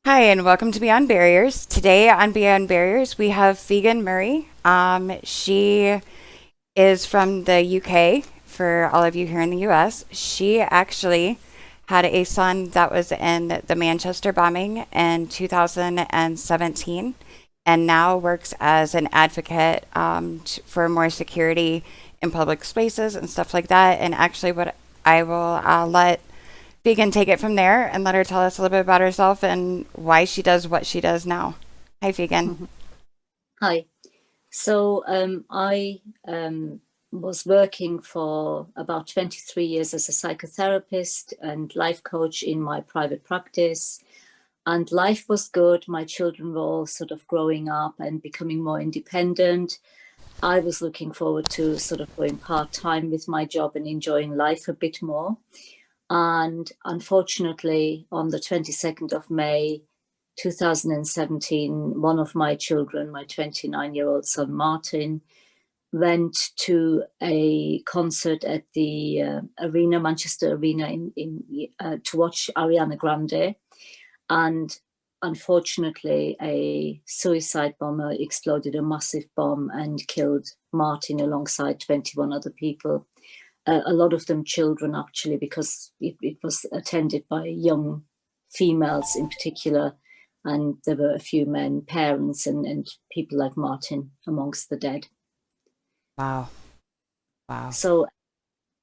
Hi, and welcome to Beyond Barriers. Today on Beyond Barriers, we have Figen Murry. She is from the UK, for all of you here in the US. She actually had a son that was in the Manchester bombing in 2017 and now works as an advocate for more security in public spaces and stuff like that. And actually, what I will let Vegan take it from there and let her tell us a little bit about herself and why she does what she does now. Hi, Vegan. Mhm. Hi. I was working for about 23 years as a psychotherapist and life coach in my private practice. And life was good. My children were all sort of growing up and becoming more independent. I was looking forward to sort of going part-time with my job and enjoying life a bit more. And unfortunately, on the 22nd of May, 2017, one of my children, my 29-year-old son, Martyn, went to a concert at the arena, Manchester Arena, to watch Ariana Grande. And unfortunately, a suicide bomber exploded a massive bomb and killed Martyn alongside 21 other people, a lot of them children, actually, because it was attended by young females in particular. And there were a few men, parents, and people like Martyn amongst the dead. Wow. Wow. So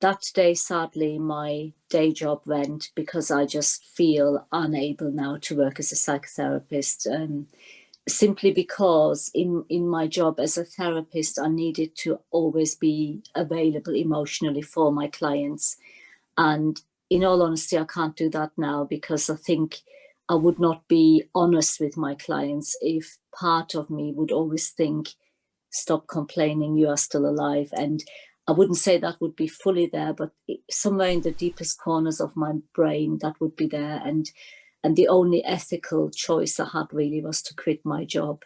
that day, sadly, my day job went because I just feel unable now to work as a psychotherapist. Simply because in my job as a therapist, I needed to always be available emotionally for my clients. And in all honesty, I can't do that now because I think I would not be honest with my clients if part of me would always think, stop complaining, you are still alive. And I wouldn't say that would be fully there, but somewhere in the deepest corners of my brain, that would be there. And the only ethical choice I had really was to quit my job.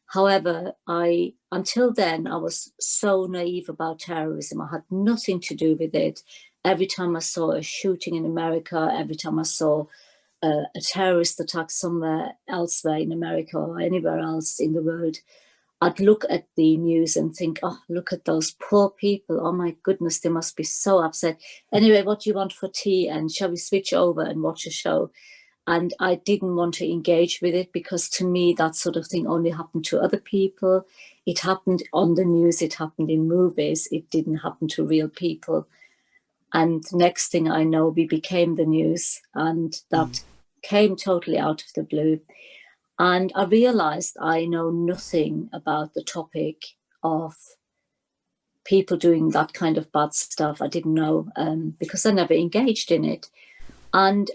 However, I until then I was so naive about terrorism. I had nothing to do with it. Every time I saw a shooting in America, every time I saw a terrorist attack somewhere elsewhere in America or anywhere else in the world, I'd look at the news and think, oh, look at those poor people. Oh my goodness, they must be so upset. Anyway, what do you want for tea? And shall we switch over and watch a show? And I didn't want to engage with it because to me, that sort of thing only happened to other people. It happened on the news, it happened in movies, it didn't happen to real people. And next thing I know, we became the news, and Mm. that came totally out of the blue. And I realized I know nothing about the topic of people doing that kind of bad stuff. I didn't know because I never engaged in it. And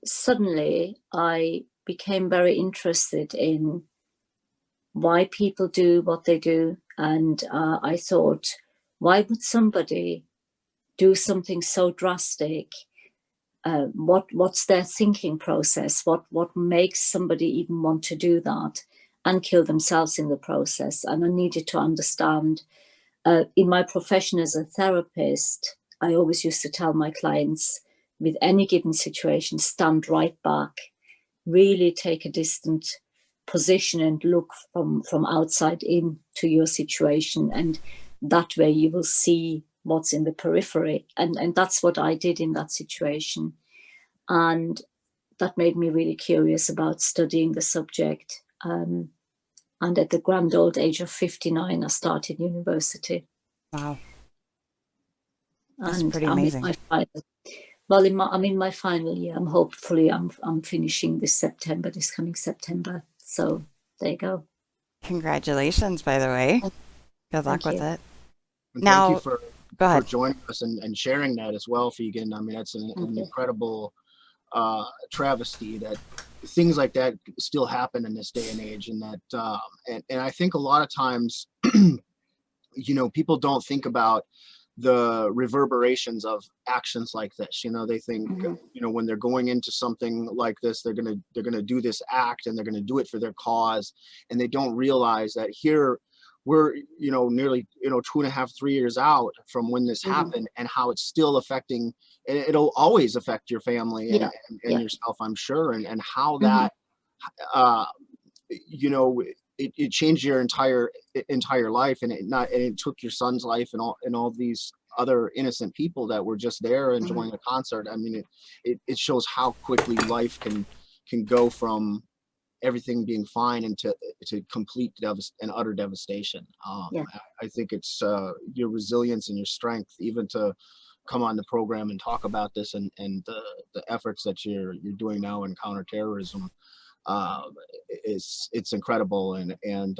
suddenly I became very interested in why people do what they do. And I thought, why would somebody do something so drastic? What's their thinking process? What makes somebody even want to do that and kill themselves in the process? And I needed to understand. In my profession as a therapist, I always used to tell my clients, with any given situation, stand right back, really take a distant position and look from outside in to your situation, and that way you will see what's in the periphery. And that's what I did in that situation. And that made me really curious about studying the subject. And at the grand old age of 59, I started university. Wow. That's And pretty I'm in amazing. my final, well, I'm in my final year. I'm finishing this September, this coming September. So there you go. Congratulations, by the way. Good luck Thank with you. it. And thank you Now, go for ahead. joining us and sharing that as well, Figen. I mean, that's Thank an you. incredible travesty that things like that still happen in this day and age, and that and I think a lot of times, people don't think about the reverberations of actions like this. They think, Mhm. when they're going into something like this, they're gonna do this act and they're gonna do it for their cause, and they don't realize that here we're, nearly, 2.5, 3 years out from when this Mhm. happened, and how it's still affecting, and it'll always affect your family and, Yeah. and Yeah. yourself, I'm sure. And how Mhm. that, uh, it changed your entire life, and it took your son's life, and all these other innocent people that were just there enjoying the concert. I mean, it shows how quickly life can go from everything being fine into complete and utter devastation. Yeah. I think it's your resilience and your strength, even to come on the program and talk about this, and the efforts that you're doing now in counterterrorism. It's incredible. And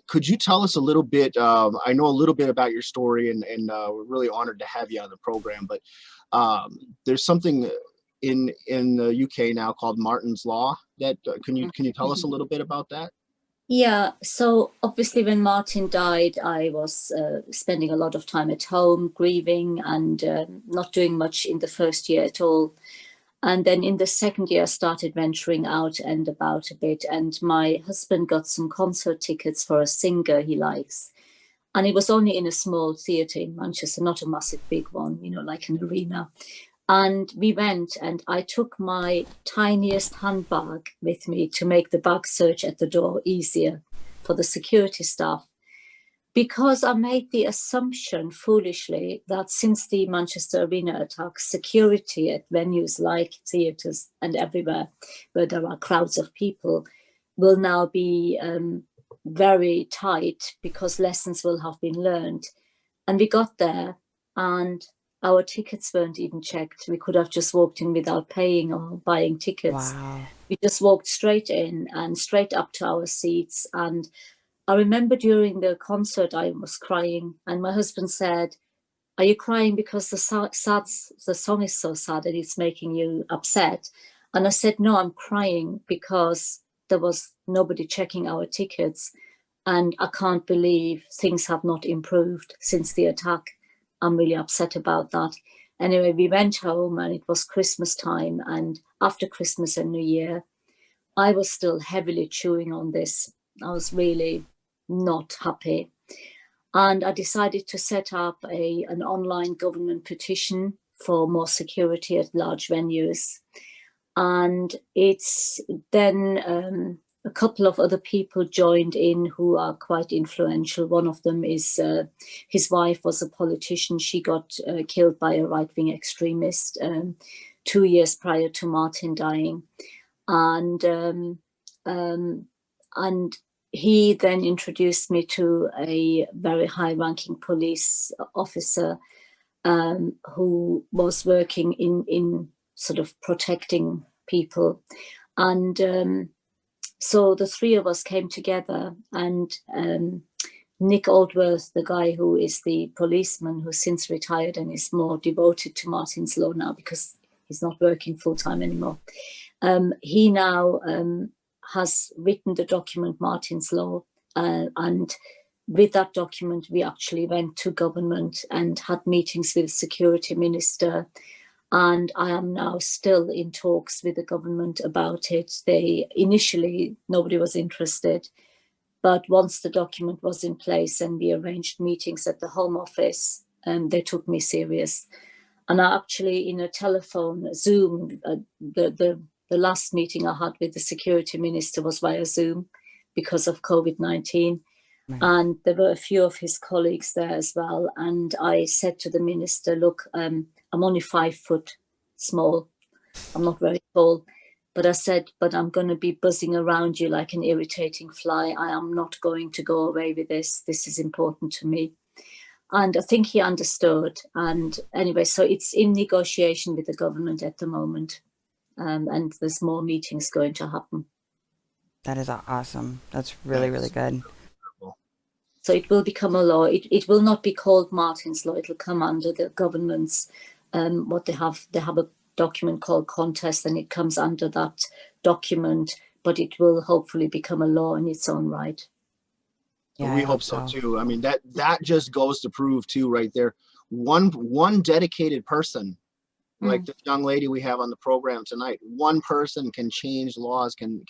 could you tell us a little bit? I know a little bit about your story, and we're really honored to have you on the program. But there's something in the UK now called Martyn's Law. That can you tell us a little bit about that? Yeah, so obviously when Martyn died, I was spending a lot of time at home grieving and not doing much in the first year at all. And then in the second year, I started venturing out and about a bit. And my husband got some concert tickets for a singer he likes. And it was only in a small theatre in Manchester, not a massive big one, like an arena. And we went, and I took my tiniest handbag with me to make the bag search at the door easier for the security staff, because I made the assumption foolishly that since the Manchester Arena attack, security at venues like theatres and everywhere where there are crowds of people will now be very tight, because lessons will have been learned. And we got there, and our tickets weren't even checked. We could have just walked in without paying or buying tickets. Wow. We just walked straight in and straight up to our seats. And I remember during the concert, I was crying, and my husband said, "Are you crying because the song is so sad and it's making you upset?" And I said, "No, I'm crying because there was nobody checking our tickets. And I can't believe things have not improved since the attack. I'm really upset about that." Anyway, we went home, and it was Christmas time. And after Christmas and New Year, I was still heavily chewing on this. I was really not happy. And I decided to set up an online government petition for more security at large venues. And it's then a couple of other people joined in who are quite influential. One of them is his wife was a politician. She got killed by a right-wing extremist 2 years prior to Martyn dying. And he then introduced me to a very high-ranking police officer who was working in sort of protecting people. And so the three of us came together, and Nick Aldworth, the guy who is the policeman who's since retired and is more devoted to Martyn's Law now because he's not working full-time anymore, he now has written the document Martyn's Law, and with that document we actually went to government and had meetings with the security minister, and I am now still in talks with the government about it. Initially nobody was interested, but once the document was in place and we arranged meetings at the Home Office, they took me serious. And I actually, in a telephone Zoom, the last meeting I had with the security minister was via Zoom because of COVID-19. Right. And there were a few of his colleagues there as well. And I said to the minister, "Look, I'm only 5 foot small. I'm not very tall." But I said, "But I'm going to be buzzing around you like an irritating fly. I am not going to go away with this. This is important to me." And I think he understood. And anyway, so it's in negotiation with the government at the moment. And there's more meetings going to happen. That is awesome. That's really, really good. So it will become a law. It will not be called Martyn's Law. It'll come under the government's, what they have a document called Contest, and it comes under that document, but it will hopefully become a law in its own right. Yeah, We I hope so too. I mean, that just goes to prove too, right there, one dedicated person like the young lady we have on the program tonight. One person can change laws, can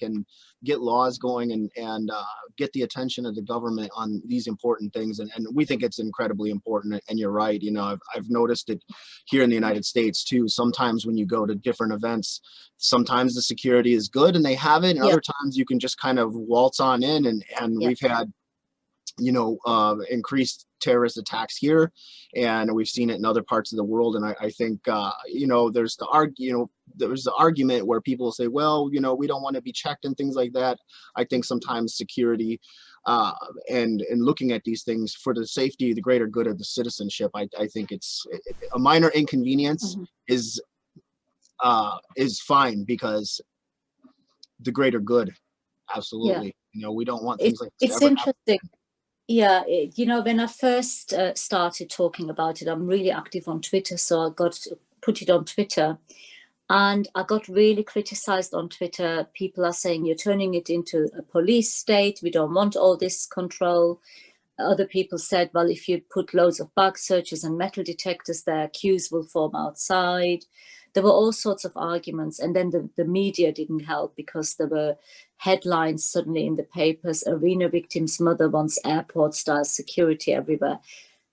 get laws going, and get the attention of the government on these important things. And we think it's incredibly important. And you're right. You know, I've noticed it here in the United States too. Sometimes when you go to different events, sometimes the security is good and they have it, and other times you can just kind of waltz on in. And we've had, you know, increased terrorist attacks here, and we've seen it in other parts of the world. And I think, you know, there's the argument where people say, well, you know, we don't want to be checked and things like that. I think sometimes security and looking at these things for the safety, the greater good of the citizenship, I think it's a minor inconvenience is fine, because the greater good, absolutely. You know, we don't want things like this it's to ever interesting happen. Yeah, you know, when I first started talking about it, I'm really active on Twitter, so I got to put it on Twitter, and I got really criticized on Twitter. People are saying you're turning it into a police state. We don't want all this control. Other people said, well, if you put loads of bug searchers and metal detectors there, queues will form outside. There were all sorts of arguments. And then the media didn't help, because there were headlines suddenly in the papers: arena victim's mother wants airport-style security everywhere.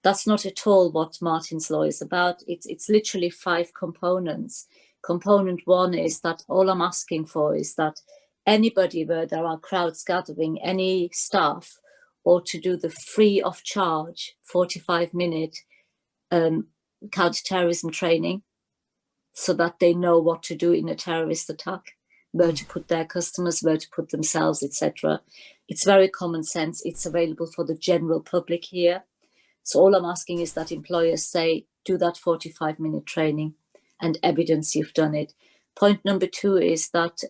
That's not at all what Martyn's law is about. It's literally 5 components. Component 1 is that all I'm asking for is that anybody where there are crowds gathering, any staff, or to do the free of charge 45-minute counter-terrorism training, so that they know what to do in a terrorist attack, where to put their customers, where to put themselves, etc. It's very common sense. It's available for the general public here. So all I'm asking is that employers say, do that 45-minute training and evidence you've done it. Point number 2 is that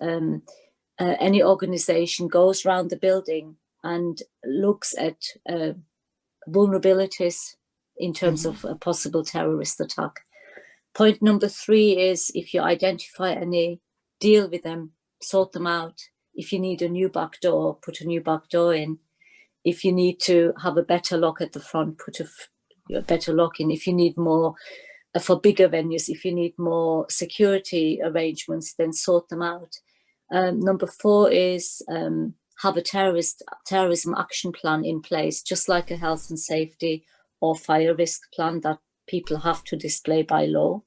any organization goes around the building and looks at vulnerabilities in terms of a possible terrorist attack. Point number 3 is, if you identify any, deal with them, sort them out. If you need a new back door, put a new back door in. If you need to have a better lock at the front, put a better lock in. If you need more, for bigger venues, if you need more security arrangements, then sort them out. Number 4 is have a terrorism action plan in place, just like a health and safety or fire risk plan that people have to display by law.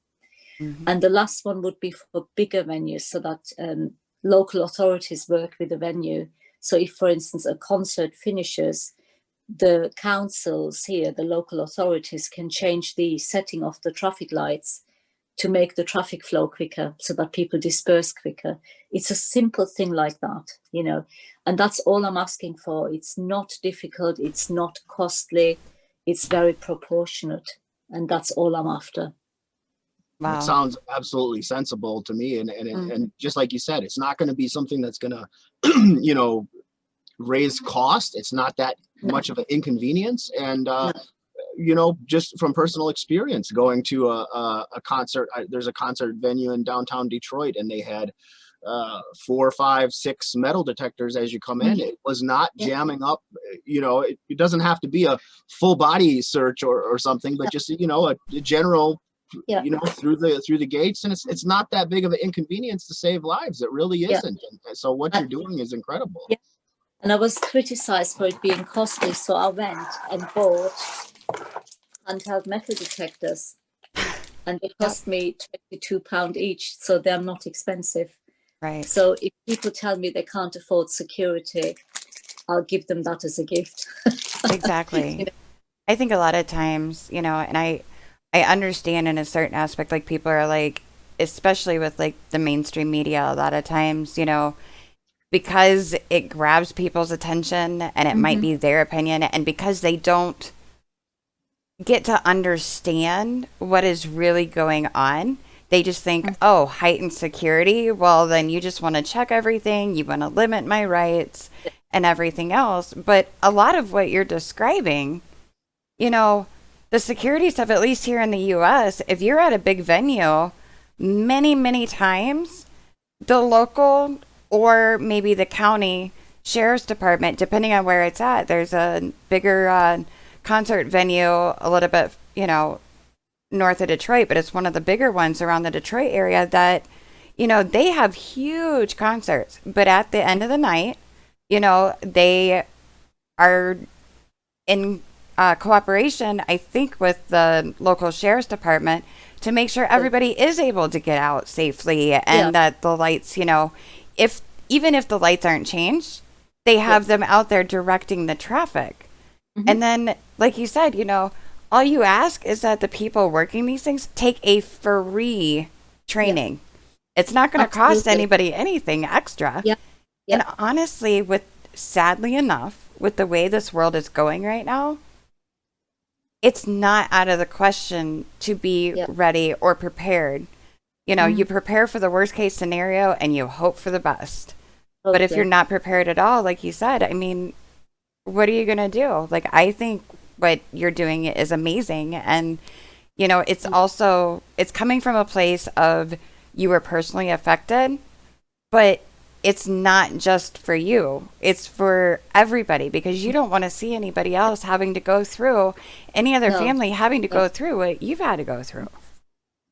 And the last one would be for bigger venues, so that local authorities work with the venue. So if, for instance, a concert finishes, the councils here, the local authorities, can change the setting of the traffic lights to make the traffic flow quicker, so that people disperse quicker. It's a simple thing like that, you know, and that's all I'm asking for. It's not difficult. It's not costly. It's very proportionate. And that's all I'm after. Wow. It sounds absolutely sensible to me. And just like you said, it's not going to be something that's going to, you know, raise cost. It's not that much of an inconvenience. And, you know, just from personal experience, going to a concert, there's a concert venue in downtown Detroit, and they had 4, 5, 6 metal detectors as you come in. It was not jamming up. You know, it doesn't have to be a full body search or something, but just, you know, a general, you know, through the gates. And it's not that big of an inconvenience to save lives. It really isn't. And so what you're doing is incredible. And I was criticized for it being costly, so I went and bought handheld metal detectors, and they cost me £22 each, so they're not expensive. Right. So if people tell me they can't afford security, I'll give them that as a gift. Exactly. You know? I think a lot of times, you know, and I understand in a certain aspect, like people are like, especially with like the mainstream media, a lot of times, you know, because it grabs people's attention and it might be their opinion, and because they don't get to understand what is really going on, they just think, oh, heightened security, well, then you just want to check everything, you want to limit my rights and everything else. But a lot of what you're describing, you know, the security stuff, at least here in the US, if you're at a big venue, many times the local or maybe the county sheriff's department, depending on where it's at, there's a bigger concert venue a little bit, you know, north of Detroit, but it's one of the bigger ones around the Detroit area that, you know, they have huge concerts, but at the end of the night, you know, they are in cooperation, I think, with the local sheriff's department to make sure everybody is able to get out safely and that the lights, you know, if even if the lights aren't changed, they have them out there directing the traffic. And then, like you said, you know, all you ask is that the people working these things take a free training. It's not going to cost anybody anything extra. And honestly, sadly enough, with the way this world is going right now, it's not out of the question to be ready or prepared. You know, you prepare for the worst case scenario and you hope for the best. But if you're not prepared at all, like you said, I mean, what are you going to do? Like, I think what you're doing is amazing. And, you know, it's also, it's coming from a place of you were personally affected, but it's not just for you. It's for everybody, because you don't want to see anybody else having to go through, any other family having to go through what you've had to go through.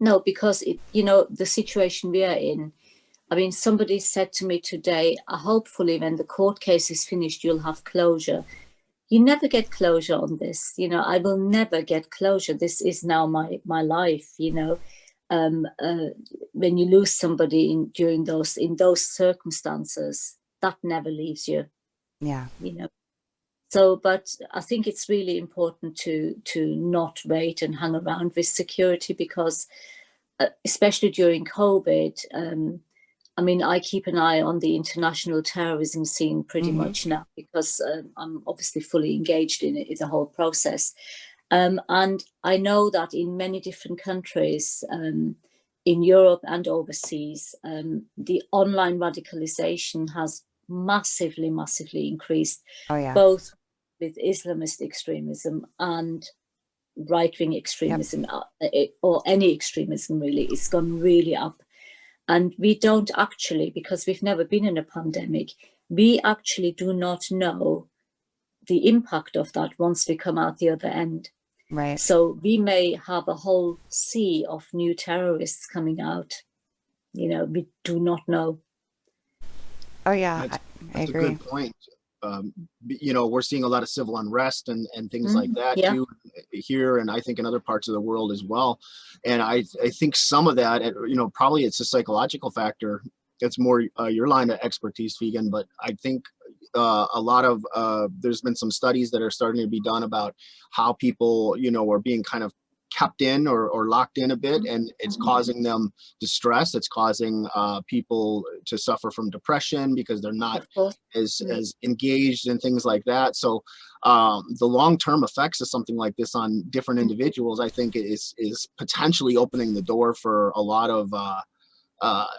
No, because, you know, the situation we are in, I mean, somebody said to me today, hopefully when the court case is finished, you'll have closure. You never get closure on this. You know, I will never get closure. This is now my life, you know. When you lose somebody in those circumstances, that never leaves you. You know. So, but I think it's really important to not wait and hang around with security, because especially during COVID, I mean, I keep an eye on the international terrorism scene pretty much now, because I'm obviously fully engaged in it, in the whole process. And I know that in many different countries, in Europe and overseas, the online radicalization has massively increased, both with Islamist extremism and right-wing extremism, or any extremism really. It's gone really up. And we don't actually, because we've never been in a pandemic, we actually do not know the impact of that once we come out the other end. Right. So we may have a whole sea of new terrorists coming out. You know, we do not know. Oh, yeah, I agree. A good point. You know, we're seeing a lot of civil unrest and things like that too here, and I think in other parts of the world as well. And I think some of that, you know, probably it's a psychological factor. It's more your line of expertise, Figen, but I think a lot of there's been some studies that are starting to be done about how people, you know, are being kind of kept in or locked in a bit, and it's causing them distress. It's causing people to suffer from depression because they're not as engaged and things like that. So the long-term effects of something like this on different individuals, I think, is potentially opening the door for a lot of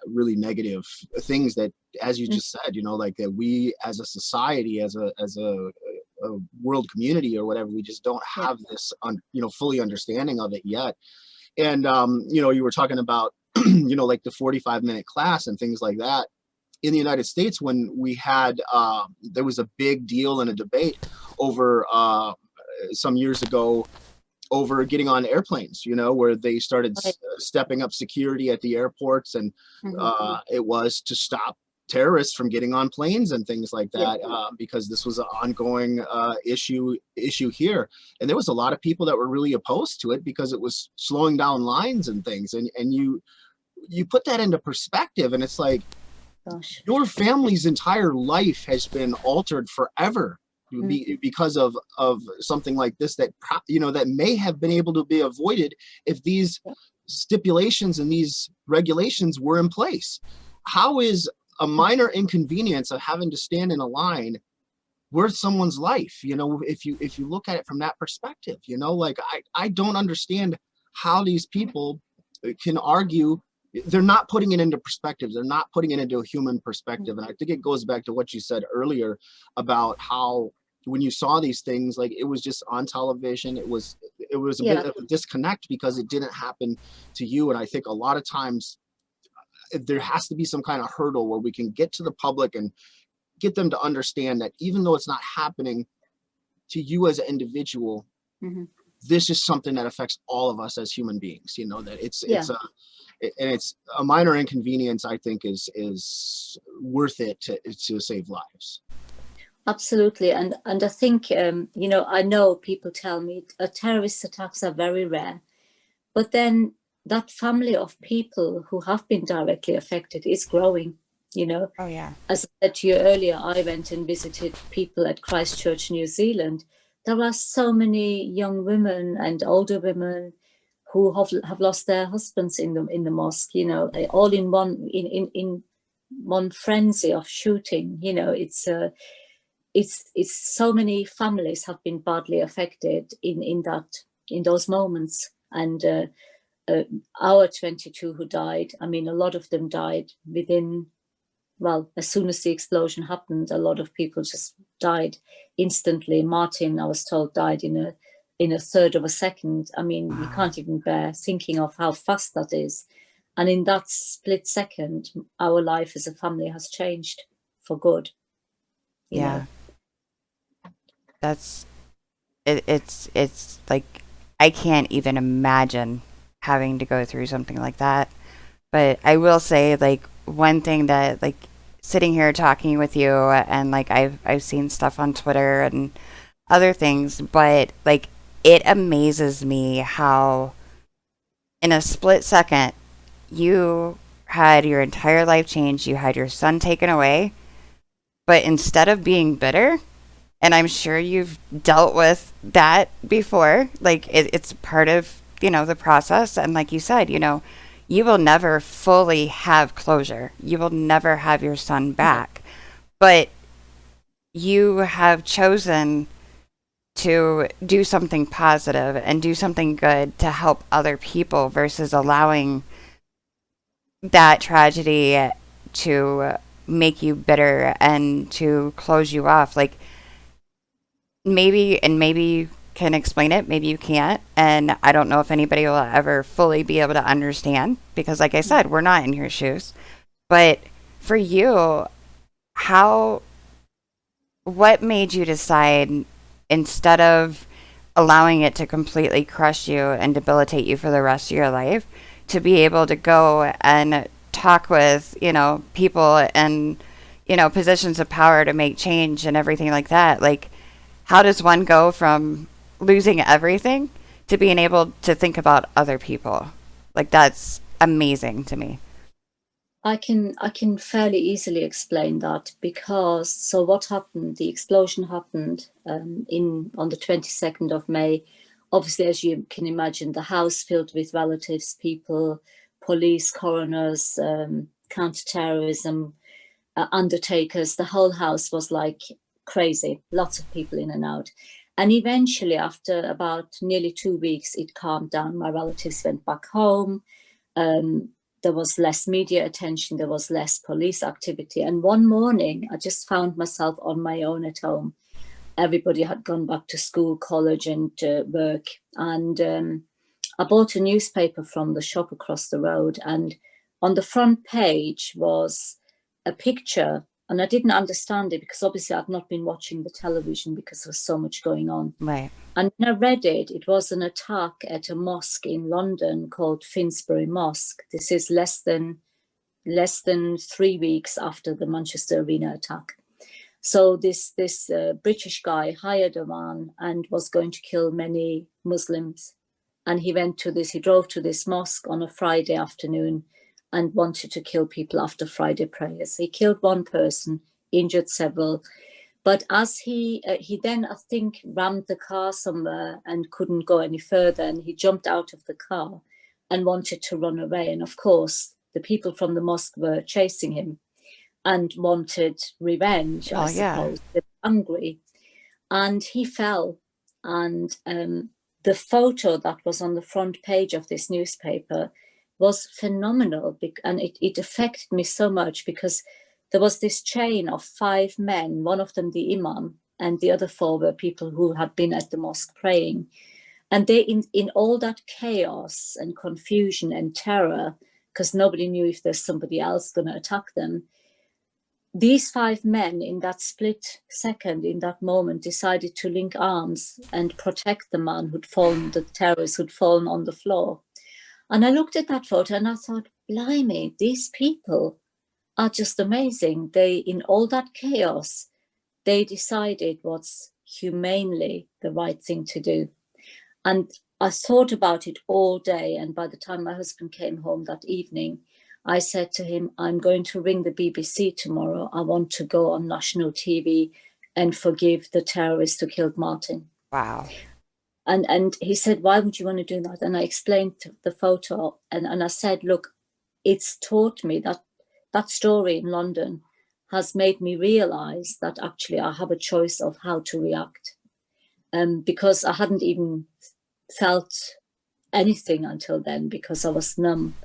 really negative things that, as you just said, you know, like that we as a society, as a world community or whatever, we just don't have this, you know, fully understanding of it yet. And, you know, you were talking about, you know, like the 45-minute class and things like that. In the United States, when we had, there was a big deal and a debate over some years ago over getting on airplanes, you know, where they started stepping up security at the airports, and it was to stop terrorists from getting on planes and things like that, because this was an ongoing issue here. And there was a lot of people that were really opposed to it because it was slowing down lines and things. And you put that into perspective, and it's like, your family's entire life has been altered forever because of something like this, that, you know, that may have been able to be avoided if these stipulations and these regulations were in place. How is a minor inconvenience of having to stand in a line worth someone's life? You know, if you look at it from that perspective, you know, like I don't understand how these people can argue. They're not putting it into perspective. They're not putting it into a human perspective. And I think it goes back to what you said earlier about how when you saw these things, like it was just on television, it was a bit of a disconnect because it didn't happen to you. And I think a lot of times there has to be some kind of hurdle where we can get to the public and get them to understand that even though it's not happening to you as an individual, this is something that affects all of us as human beings, you know, that Yeah. it's a minor inconvenience, I think is worth it to save lives. Absolutely. And I think, you know, I know people tell me terrorist attacks are very rare, but then that family of people who have been directly affected is growing, you know. Oh, yeah. As I said to you earlier, I went and visited people at Christchurch, New Zealand. There are so many young women and older women who have lost their husbands in the mosque, you know, all in one frenzy of shooting. You know, it's so many families have been badly affected in those moments. And our 22 who died, I mean, a lot of them died within, well, as soon as the explosion happened, a lot of people just died instantly. Martyn, I was told, died in a third of a second. I mean, Wow. you can't even bear thinking of how fast that is. And in that split second, our life as a family has changed for good. You Yeah. know. That's it's like I can't even imagine having to go through something like that. But I will say, like, one thing that, like, sitting here talking with you, and like I've seen stuff on Twitter and other things, but like it amazes me how in a split second you had your entire life changed, you had your son taken away, but instead of being bitter, and I'm sure you've dealt with that before. Like it's part of the process, and like you said, you will never fully have closure. You will never have your son back, but you have chosen to do something positive and do something good to help other people versus allowing that tragedy to make you bitter and to close you off. Like maybe you can explain it, maybe you can't, and I don't know if anybody will ever fully be able to understand because like I said, we're not in your shoes. But for you, how what made you decide, instead of allowing it to completely crush you and debilitate you for the rest of your life, to be able to go and talk with people and positions of power to make change and everything like that? Like, how does one go from losing everything to being able to think about other people? Like, that's amazing to me. I can fairly easily explain that, because so what happened? The explosion happened in on the 22nd of May. Obviously, as you can imagine, the house filled with relatives, people, police, coroners, counter-terrorism, undertakers. The whole house was like crazy. Lots of people in and out. And eventually, after about nearly 2 weeks, it calmed down. My relatives went back home. There was less media attention, there was less police activity. And one morning, I just found myself on my own at home. Everybody had gone back to school, college, and work. And I bought a newspaper from the shop across the road. And on the front page was a picture. And I didn't understand it because obviously I'd not been watching the television because there was so much going on. Right. And when I read it, it was an attack at a mosque in London called Finsbury Mosque. This is less than 3 weeks after the Manchester Arena attack. So this British guy hired a van and was going to kill many Muslims. And he drove to this mosque on a Friday afternoon and wanted to kill people after Friday prayers. He killed one person, injured several. But as he then, I think, rammed the car somewhere and couldn't go any further, and he jumped out of the car and wanted to run away. And of course, the people from the mosque were chasing him and wanted revenge, I suppose. They were angry. And he fell. And the photo that was on the front page of this newspaper was phenomenal. And it affected me so much because there was this chain of 5 men, one of them the imam, and the other 4 were people who had been at the mosque praying. And they, in all that chaos and confusion and terror, because nobody knew if there's somebody else going to attack them, these 5 men in that split second, in that moment, decided to link arms and protect the man who'd fallen, the terrorist who'd fallen on the floor. And I looked at that photo and I thought, blimey, these people are just amazing. They, in all that chaos, they decided what's humanely the right thing to do. And I thought about it all day. And by the time my husband came home that evening, I said to him, I'm going to ring the BBC tomorrow. I want to go on national TV and forgive the terrorist who killed Martyn. Wow. And he said, why would you want to do that? And I explained the photo, and I said, look, it's taught me that story in London has made me realize that actually I have a choice of how to react. Because I hadn't even felt anything until then because I was numb.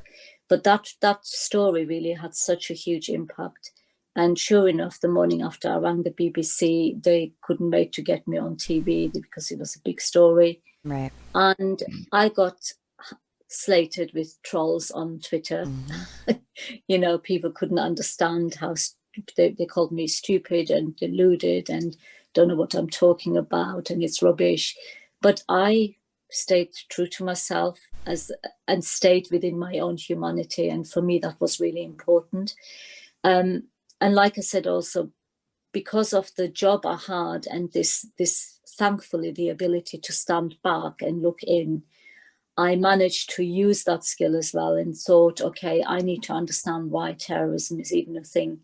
But that story really had such a huge impact. And sure enough, the morning after I rang the BBC, they couldn't wait to get me on TV because it was a big story. Right. And I got slated with trolls on Twitter. Mm-hmm. People couldn't understand how they called me stupid and deluded and don't know what I'm talking about and it's rubbish. But I stayed true to myself and stayed within my own humanity. And for me, that was really important. And like I said, also, because of the job I had and this thankfully, the ability to stand back and look in, I managed to use that skill as well and thought, okay, I need to understand why terrorism is even a thing,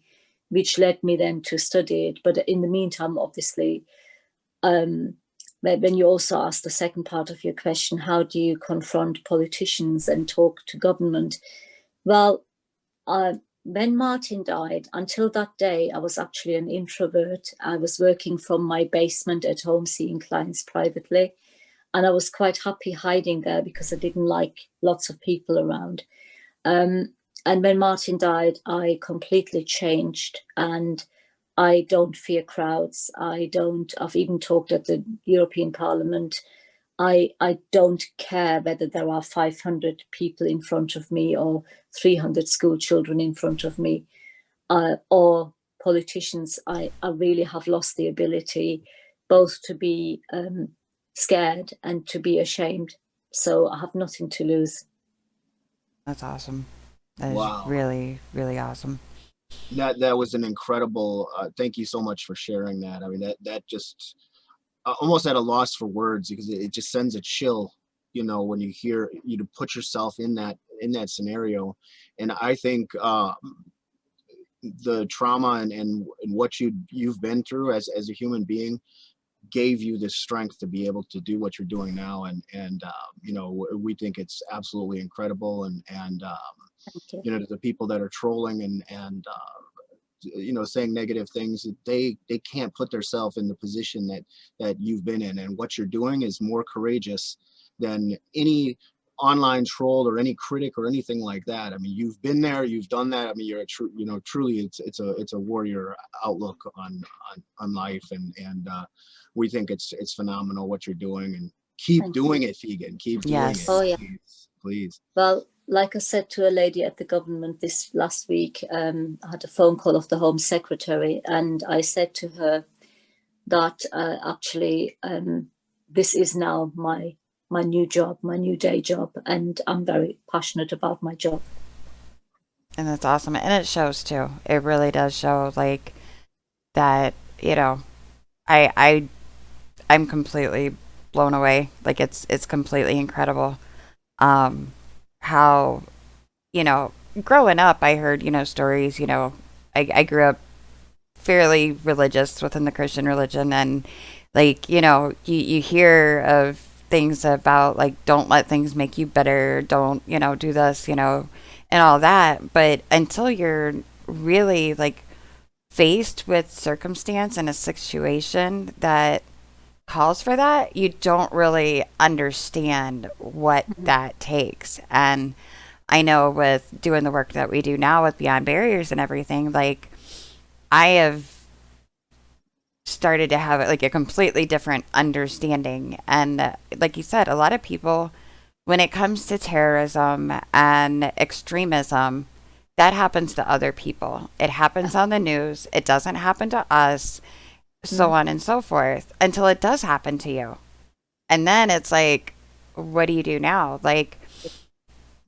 which led me then to study it. But in the meantime, obviously, when you also asked the second part of your question, how do you confront politicians and talk to government? Well, when Martyn died, until that day, I was actually an introvert. I was working from my basement at home, seeing clients privately. And I was quite happy hiding there because I didn't like lots of people around. And when Martyn died, I completely changed and I don't fear crowds. I've even talked at the European Parliament. I don't care whether there are 500 people in front of me or 300 school children in front of me or politicians. I really have lost the ability both to be scared and to be ashamed. So I have nothing to lose. That's awesome. That is Wow. really, really awesome. That was an incredible. Thank you so much for sharing that. I mean, that just almost at a loss for words because it just sends a chill, when you hear you to put yourself in that scenario. And I think the trauma and what you've been through as a human being gave you the strength to be able to do what you're doing now. And we think it's absolutely incredible. And Thank you. the people that are trolling and saying negative things, they can't put themselves in the position that you've been in, and what you're doing is more courageous than any online troll or any critic or anything like that. I mean, you've been there, you've done that. I mean, you're a truly it's a warrior outlook on life, and we think it's phenomenal what you're doing, and keep Thank doing you. it, Figen. Keep doing Yes. it. Oh, yeah. Please. Well, like I said to a lady at the government this last week, I had a phone call of the Home Secretary, and I said to her that actually this is now my new job, my new day job, and I'm very passionate about my job. And that's awesome. And it shows too. It really does show like that, I I'm completely blown away. Like it's completely incredible. How, you know, growing up I heard, stories, I grew up fairly religious within the Christian religion, and like, you hear of things about like don't let things make you better, don't, do this, and all that. But until you're really like faced with circumstance and a situation that calls for that, you don't really understand what that takes. And I know with doing the work that we do now with Beyond Barriers and everything, like I have started to have like a completely different understanding. And like you said, a lot of people, when it comes to terrorism and extremism, that happens to other people. It happens on the news. It doesn't happen to us, so Mm. on and so forth, until it does happen to you. And then it's like, what do you do now?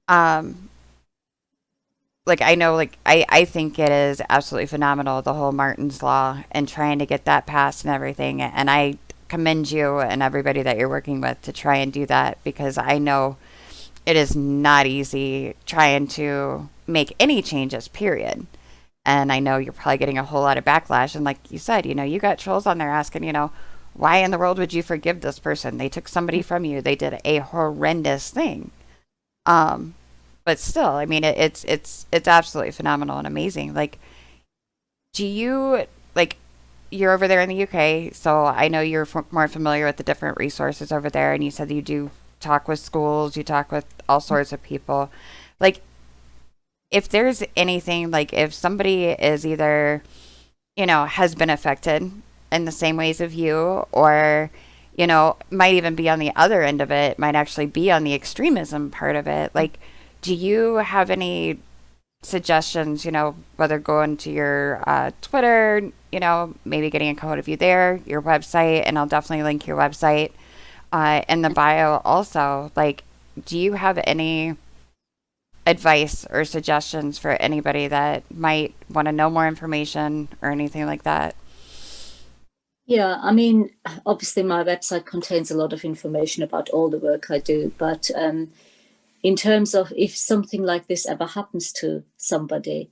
Um, I know, I think it is absolutely phenomenal, the whole Martyn's Law and trying to get that passed and everything. And I commend you and everybody that you're working with to try and do that, because I know it is not easy trying to make any changes, period. And I know you're probably getting a whole lot of backlash. And like you said, you got trolls on there asking, why in the world would you forgive this person? They took somebody from you. They did a horrendous thing. Um, but still, I mean, it's absolutely phenomenal and amazing. Do you like you're over there in the UK, so I know you're more familiar with the different resources over there, and you said that you do talk with schools, you talk with all sorts of people. Like, if there's anything, like if somebody is either, has been affected in the same ways of you, or, might even be on the other end of it, might actually be on the extremism part of it. Like, do you have any suggestions, whether going to your Twitter, maybe getting a code of you there, your website, and I'll definitely link your website in the bio also. Like, do you have any advice or suggestions for anybody that might want to know more information or anything like that? Yeah, I mean, obviously my website contains a lot of information about all the work I do, but in terms of if something like this ever happens to somebody,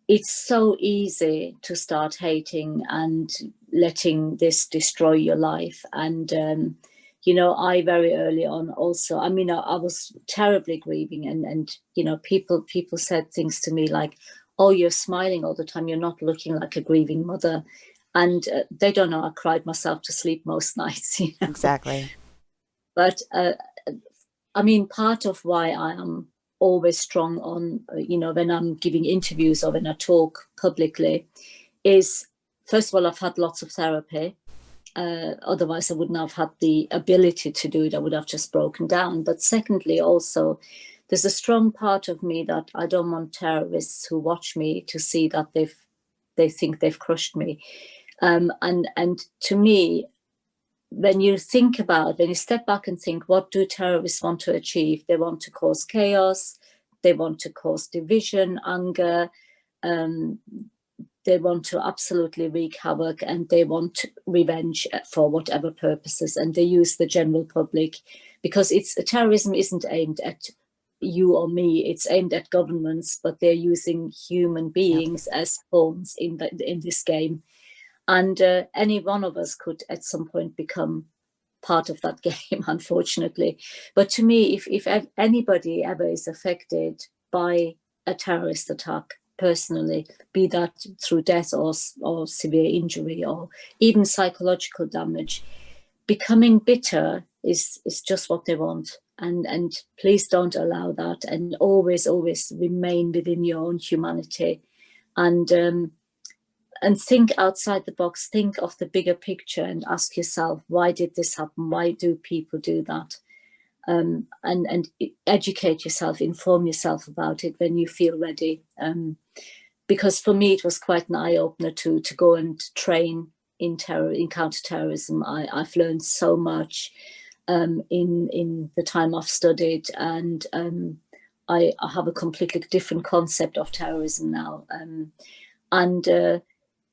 it's so easy to start hating and letting this destroy your life. And I very early on also, I mean, I was terribly grieving, and people said things to me like, "Oh, you're smiling all the time. You're not looking like a grieving mother." And they don't know I cried myself to sleep most nights. Exactly. But I mean, part of why I am always strong on, when I'm giving interviews or when I talk publicly is, first of all, I've had lots of therapy. Otherwise, I wouldn't have had the ability to do it. I would have just broken down. But secondly, also, there's a strong part of me that I don't want terrorists who watch me to see that they think they've crushed me. And to me, when you step back and think, what do terrorists want to achieve? They want to cause chaos, they want to cause division, anger, they want to absolutely wreak havoc, and they want revenge for whatever purposes. And they use the general public, because terrorism isn't aimed at you or me, it's aimed at governments, but they're using human Yep. beings as pawns in this game. And any one of us could at some point become part of that game, unfortunately. But to me, if anybody ever is affected by a terrorist attack personally, be that through death or severe injury or even psychological damage, becoming bitter is just what they want. And please don't allow that, and always remain within your own humanity, and think outside the box, think of the bigger picture, and ask yourself, why did this happen? Why do people do that? And educate yourself, inform yourself about it when you feel ready. Because for me, it was quite an eye-opener to go and train in counter-terrorism. I've learned so much in the time I've studied, and I have a completely different concept of terrorism now.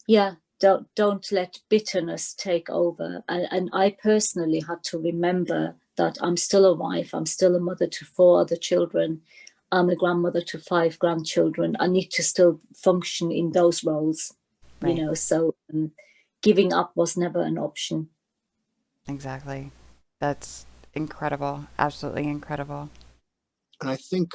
Yeah, don't let bitterness take over. And I personally had to remember that I'm still a wife, I'm still a mother to 4 other children, I'm a grandmother to 5 grandchildren. I need to still function in those roles, Right. so giving up was never an option. Exactly. That's incredible. Absolutely incredible. And I think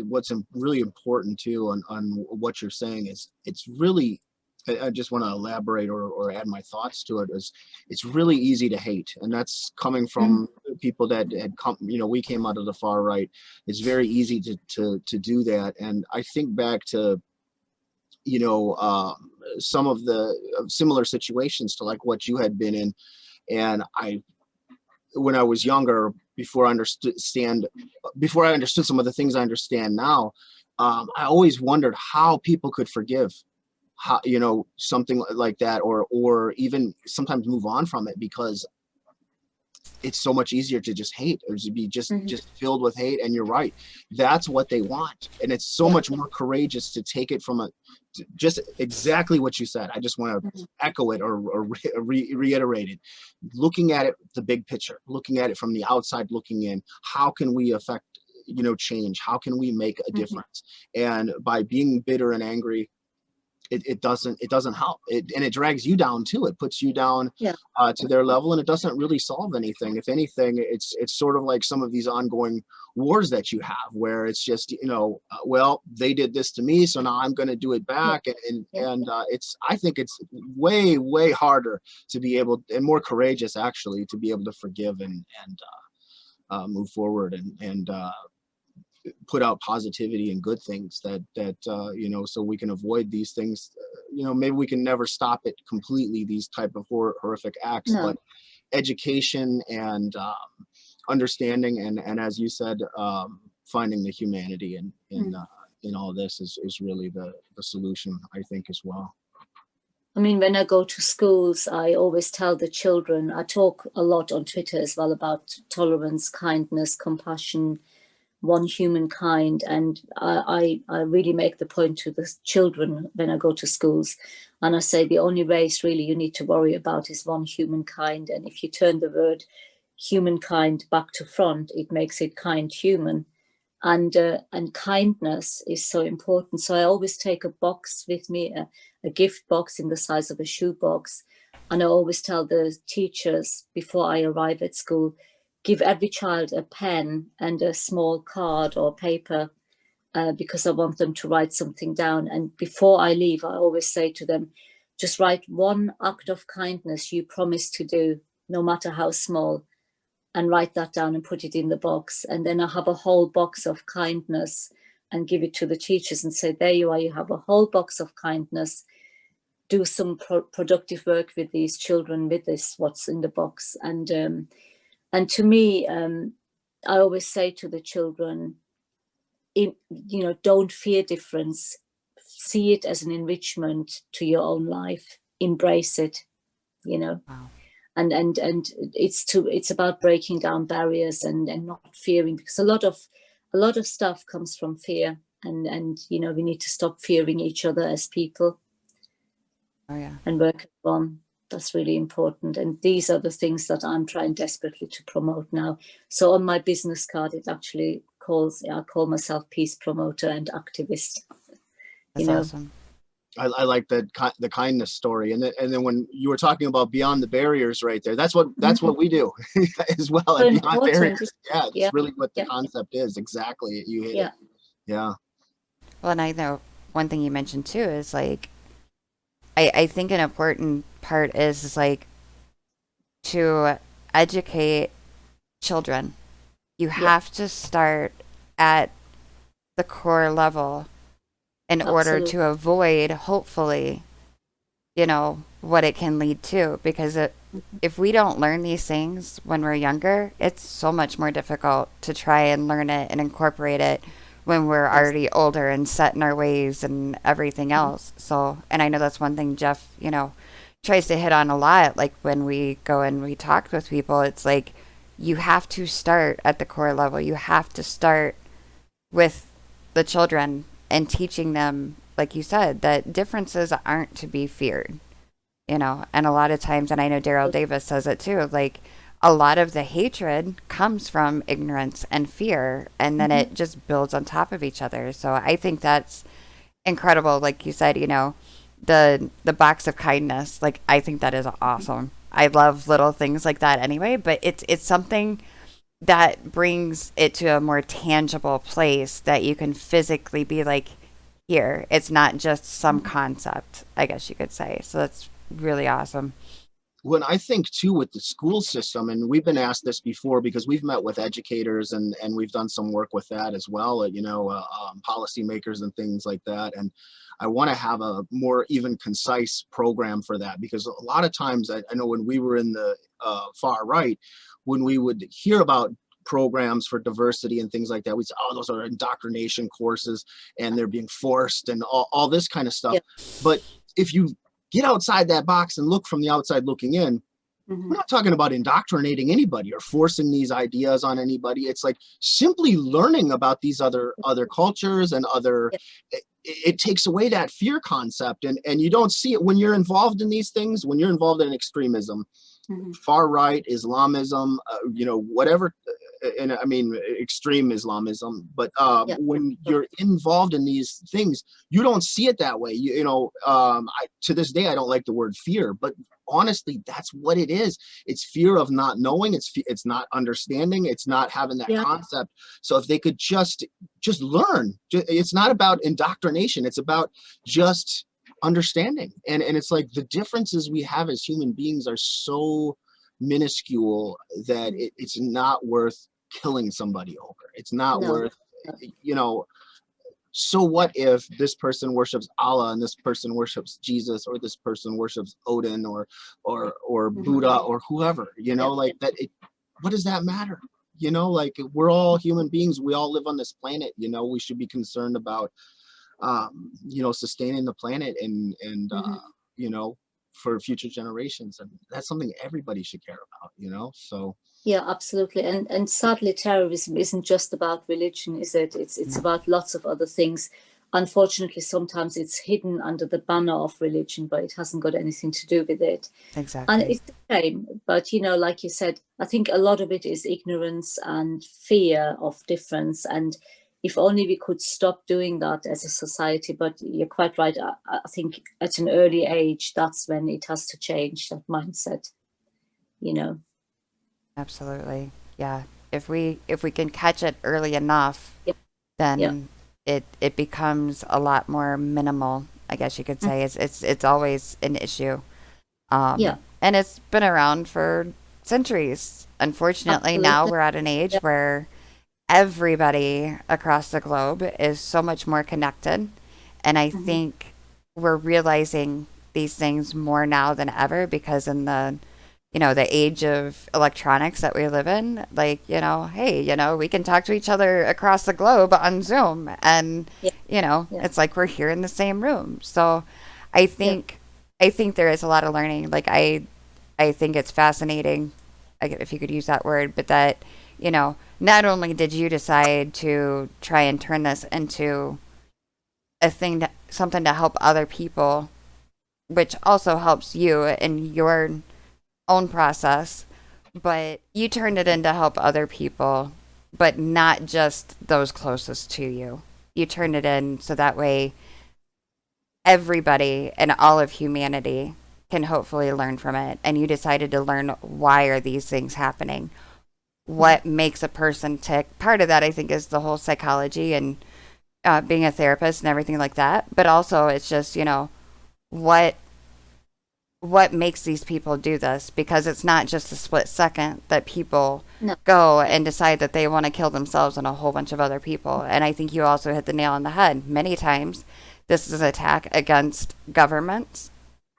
what's really important too on what you're saying is it's really, I just want to elaborate or add my thoughts to it, is it's really easy to hate. And that's coming from people that had come, we came out of the far right. It's very easy to do that. And I think back to, some of the similar situations to like what you had been in. And when I was younger, before I understood some of the things I understand now, I always wondered how people could forgive, how, you know, something like that, or even sometimes move on from it, because it's so much easier to just hate, or to be just filled with hate. And you're right, that's what they want. And it's so much more courageous to take it from just exactly what you said. I just want to echo it, or reiterate it. Looking at it, the big picture, looking at it from the outside looking in, how can we affect, you know, change? How can we make a difference? And by being bitter and angry, it doesn't help it, and it drags you down too. It puts you down to their level, and it doesn't really solve anything. If anything, it's sort of like some of these ongoing wars that you have, where it's just, you know, well, they did this to me, so now I'm going to do it back. And it's, I think it's way harder to be able, and more courageous actually, to be able to forgive and move forward, and put out positivity and good things, that you know, so we can avoid these things. You know, maybe we can never stop it completely, these type of horrific acts, but education and understanding, and as you said, finding the humanity in all this is really the solution, I think, as well. I mean, when I go to schools, I always tell the children, I talk a lot on Twitter as well about tolerance, kindness, compassion, one humankind, and I really make the point to the children when I go to schools, and I say the only race really you need to worry about is one humankind. And if you turn the word humankind back to front, it makes it kind human, and kindness is so important. So I always take a box with me, a gift box in the size of a shoebox, and I always tell the teachers before I arrive at school, give every child a pen and a small card or paper, because I want them to write something down. And before I leave, I always say to them, just write one act of kindness you promise to do, no matter how small, and write that down and put it in the box. And then I have a whole box of kindness and give it to the teachers and say, there you are, you have a whole box of kindness. Do some productive work with these children with this, what's in the box. And to me, I always say to the children, you know, don't fear difference. See it as an enrichment to your own life. Embrace it, you know. Wow. And it's about breaking down barriers and not fearing, because a lot of stuff comes from fear, and you know, we need to stop fearing each other as people. Oh yeah. And work on. That's really important. And these are the things that I'm trying desperately to promote now. So on my business card, it actually I call myself peace promoter and activist. That's awesome. I like that, the kindness story, and then when you were talking about beyond the barriers, right there, that's what we do as well. So and beyond barriers, it's really what the Yeah. concept is. Exactly, you hit it. Yeah. Well, and I know one thing you mentioned too is like, I think an important part is like to educate children. You have to start at the core level in order to avoid, hopefully, you know, what it can lead to. Because if we don't learn these things when we're younger, it's so much more difficult to try and learn it and incorporate it when we're already older and set in our ways and everything else. So, and I know that's one thing Jeff, you know, tries to hit on a lot. Like when we go and we talk with people, it's like you have to start at the core level. You have to start with the children and teaching them, like you said, that differences aren't to be feared, you know. And a lot of times, and I know Daryl Davis says it too, like a lot of the hatred comes from ignorance and fear, and then it just builds on top of each other. So I think that's incredible. Like you said, you know, the box of kindness, like I think that is awesome. I love little things like that anyway, but it's something that brings it to a more tangible place that you can physically be like, here. It's not just some concept, I guess you could say. So that's really awesome. When I think too with the school system, and we've been asked this before because we've met with educators and we've done some work with that as well, you know, policymakers and things like that. And I want to have a more even concise program for that, because a lot of times I know when we were in the far right, when we would hear about programs for diversity and things like that. We say, oh, those are indoctrination courses and they're being forced and all this kind of stuff. Yeah. But if you get outside that box and look from the outside looking in, we're not talking about indoctrinating anybody or forcing these ideas on anybody. It's like simply learning about these other cultures and other, it takes away that fear concept. And you don't see it when you're involved in these things, when you're involved in extremism, far right, Islamism, whatever. And I mean, extreme Islamism, but when you're involved in these things, you don't see it that way. To this day, I don't like the word fear, but honestly, that's what it is. It's fear of not knowing. It's not understanding. It's not having that concept. So if they could just learn, it's not about indoctrination. It's about just understanding. And it's like the differences we have as human beings are so minuscule that it's not worth killing somebody over. It's not worth, so what if this person worships Allah and this person worships Jesus, or this person worships Odin or Buddha or whoever, like that, what does that matter? Like we're all human beings. We all live on this planet. We should be concerned about sustaining the planet and for future generations, and that's something everybody should care about. So yeah, absolutely. And sadly, terrorism isn't just about religion, is it? It's about lots of other things. Unfortunately, sometimes it's hidden under the banner of religion, but it hasn't got anything to do with it. Exactly. And it's a shame, but like you said, I think a lot of it is ignorance and fear of difference. And if only we could stop doing that as a society. But you're quite right. I think at an early age, that's when it has to change, that mindset, Absolutely. Yeah. If we can catch it early enough, then it becomes a lot more minimal, I guess you could say. It's always an issue. And it's been around for centuries. Unfortunately, now we're at an age where everybody across the globe is so much more connected. And I think we're realizing these things more now than ever, because in the age of electronics that we live in, like, hey, we can talk to each other across the globe on Zoom, and it's like we're here in the same room. So I think there is a lot of learning. Like I think it's fascinating, if you could use that word, but that not only did you decide to try and turn this into something to help other people, which also helps you in your own process, but you turned it in to help other people, but not just those closest to you. You turned it in so that way everybody and all of humanity can hopefully learn from it. And you decided to learn, why are these things happening? What makes a person tick? Part of that, I think, is the whole psychology and being a therapist and everything like that. But also it's just, what makes these people do this? Because it's not just a split second that people go and decide that they want to kill themselves and a whole bunch of other people. And I think you also hit the nail on the head. Many times this is an attack against governments,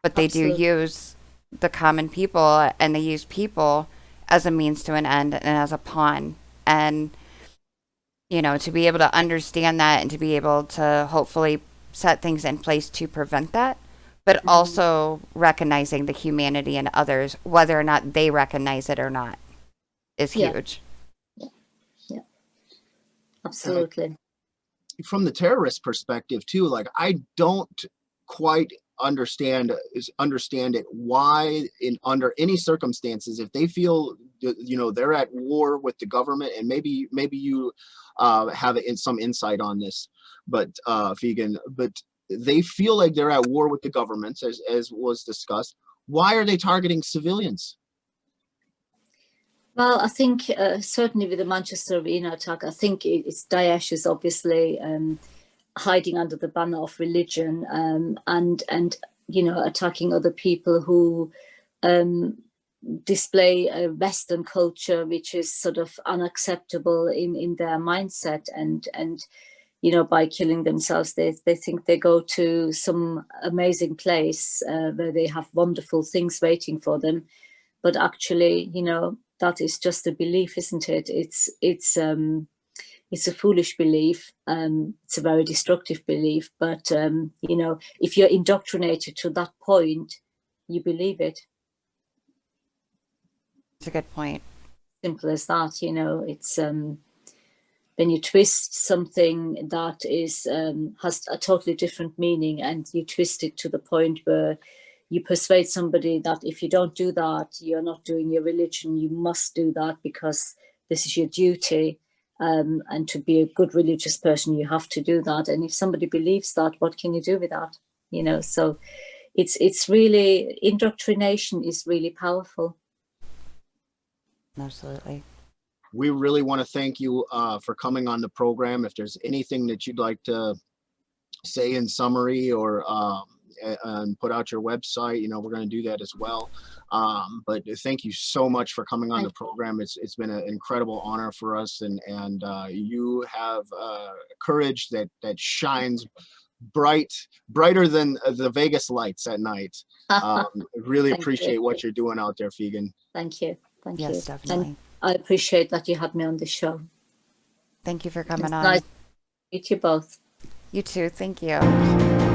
but they do use the common people, and they use people as a means to an end and as a pawn. And to be able to understand that and to be able to hopefully set things in place to prevent that, but also recognizing the humanity in others, whether or not they recognize it or not, is huge. Yeah, absolutely. From the terrorist perspective too, like I don't quite understand it, why under any circumstances, if they feel they're at war with the government, and maybe you have some insight on this, but Figen, but they feel like they're at war with the governments, as was discussed. Why are they targeting civilians? Well, I think certainly with the Manchester Arena attack, I think it's Daesh is obviously hiding under the banner of religion, and attacking other people who display a Western culture which is sort of unacceptable in their mindset, and by killing themselves, they think they go to some amazing place where they have wonderful things waiting for them, but actually that is just a belief, isn't it? It's a foolish belief. It's a very destructive belief. But you know, if you're indoctrinated to that point, you believe it. It's a good point. Simple as that. You know, it's when you twist something that is has a totally different meaning, and you twist it to the point where you persuade somebody that if you don't do that, you're not doing your religion. You must do that because this is your duty. And to be a good religious person, you have to do that. And if somebody believes that, what can you do with that? You know, so it's really, indoctrination is really powerful. Absolutely. We really want to thank you for coming on the program. If there's anything that you'd like to say in summary, or and put out your website, you know, we're going to do that as well. But thank you so much for coming on the program. It's been an incredible honor for us, and you have courage that shines brighter than the Vegas lights at night. Really appreciate what you're doing out there, Figen. Thank you. Yes, definitely. And I appreciate that you had me on the show. Thank you for coming on. Nice to meet you both. You too. Thank you.